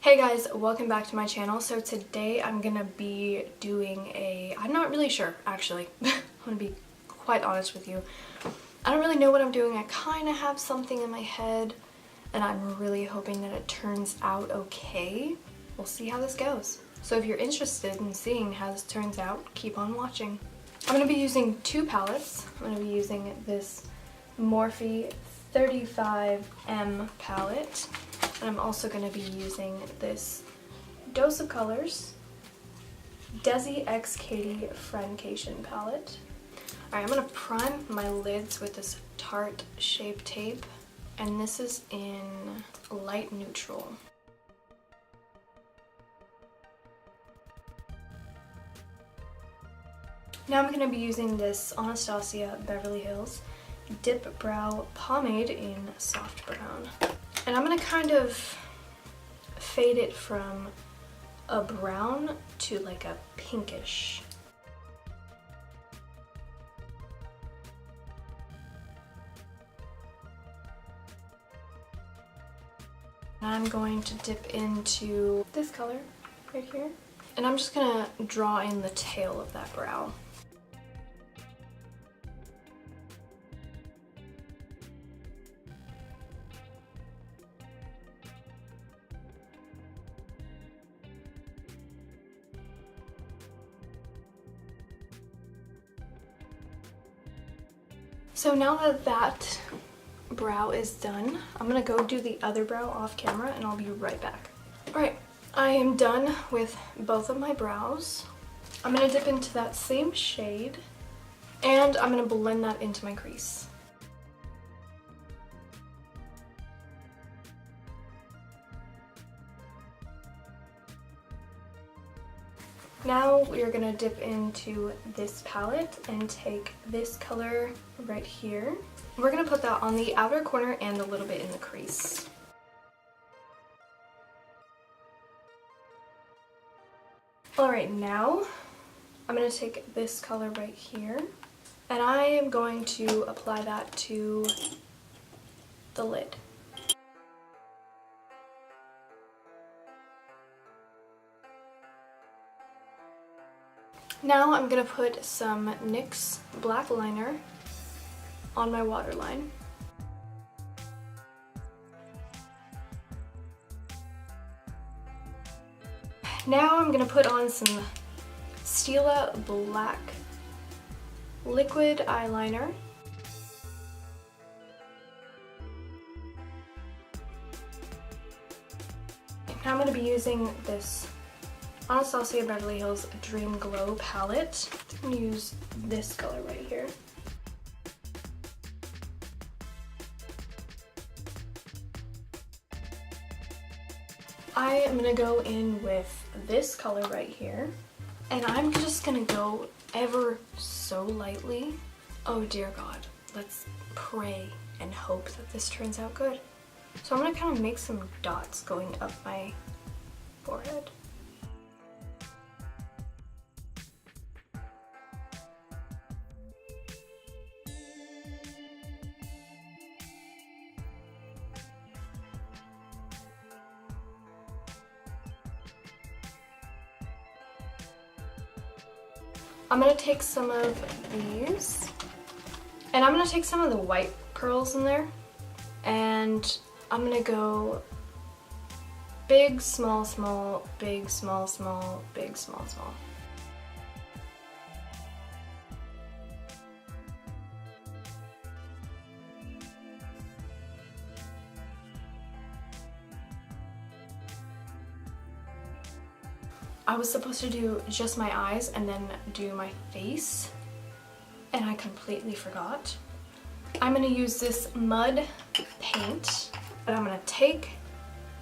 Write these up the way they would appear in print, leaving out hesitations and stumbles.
Hey guys, welcome back to my channel. So today I'm gonna be doing I'm not really sure actually. I'm gonna be quite honest with you. I don't really know what I'm doing. I kind of have something in my head and I'm really hoping that it turns out okay. We'll see how this goes. So if you're interested in seeing how this turns out, keep on watching. I'm gonna be using two palettes. I'm gonna be using this Morphe 35M palette. And I'm also going to be using this Dose of Colors Desi X Katie Friendcation palette. Alright, I'm going to prime my lids with this Tarte Shape Tape, and this is in light neutral. Now I'm going to be using this Anastasia Beverly Hills Dip Brow Pomade in soft brown. And I'm going to kind of fade it from a brown to like a pinkish. And I'm going to dip into this color right here. And I'm just going to draw in the tail of that brow. So now that that brow is done, I'm gonna go do the other brow off camera and I'll be right back. Alright, I am done with both of my brows. I'm gonna dip into that same shade and I'm gonna blend that into my crease. Now we are going to dip into this palette and take this color right here. We're going to put that on the outer corner and a little bit in the crease. Alright, now I'm going to take this color right here and I am going to apply that to the lid. Now I'm going to put some NYX black liner on my waterline. Now I'm going to put on some Stila black liquid eyeliner. Now I'm going to be using this Anastasia Beverly Hills Dream Glow palette. I'm going to use this color right here. I am going to go in with this color right here. And I'm just going to go ever so lightly. Oh dear God, let's pray and hope that this turns out good. So I'm going to kind of make some dots going up my forehead. I'm going to take some of these, and I'm going to take some of the white pearls in there, and I'm going to go big, small, small, big, small, small, big, small, small. I was supposed to do just my eyes and then do my face, and I completely forgot. I'm going to use this mud paint, and I'm going to take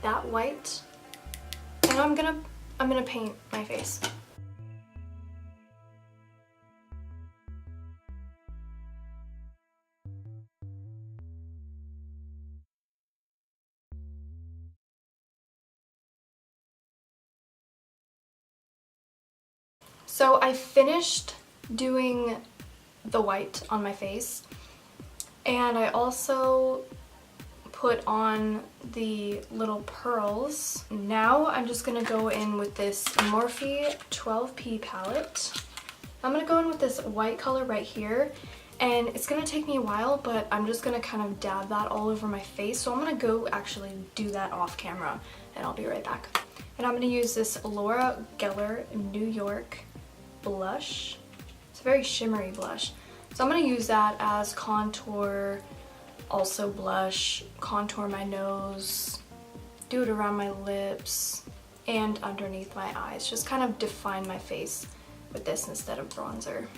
that white and I'm going to paint my face. So I finished doing the white on my face, and I also put on the little pearls. Now I'm just gonna go in with this Morphe 12P palette. I'm gonna go in with this white color right here, and it's gonna take me a while, but I'm just gonna kind of dab that all over my face. So I'm gonna go actually do that off camera, and I'll be right back. And I'm gonna use this Laura Geller New York blush. It's a very shimmery blush. So I'm gonna use that as contour, also blush, contour my nose, do it around my lips, and underneath my eyes. Just kind of define my face with this instead of bronzer.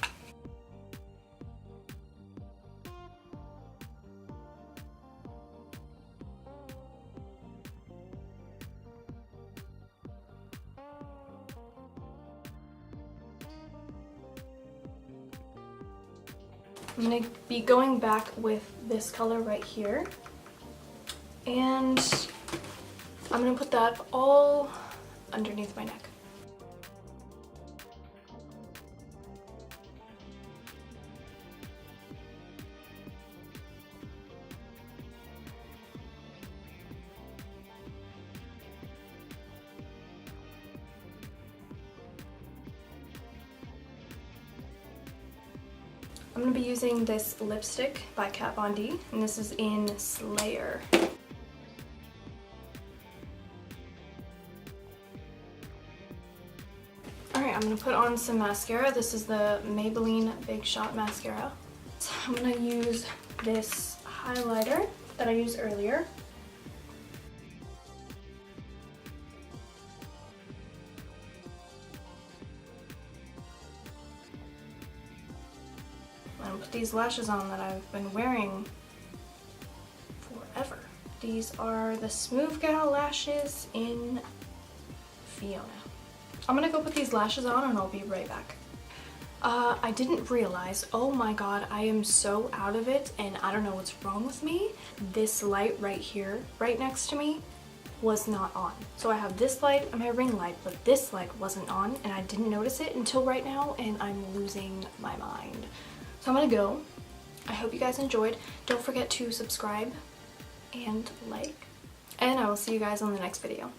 I'm going to be going back with this color right here, and I'm going to put that all underneath my neck. I'm going to be using this lipstick by Kat Von D, and this is in Slayer. Alright, I'm going to put on some mascara. This is the Maybelline Big Shot Mascara. So I'm going to use this highlighter that I used earlier. I'm going to put these lashes on that I've been wearing forever. These are the Smooth Gal lashes in Fiona. I'm going to go put these lashes on and I'll be right back. I didn't realize, oh my god, I am so out of it and I don't know what's wrong with me. This light right here, right next to me, was not on. So I have this light and my ring light, but this light wasn't on and I didn't notice it until right now and I'm losing my mind. So I'm gonna go. I hope you guys enjoyed. Don't forget to subscribe and like, and I will see you guys on the next video.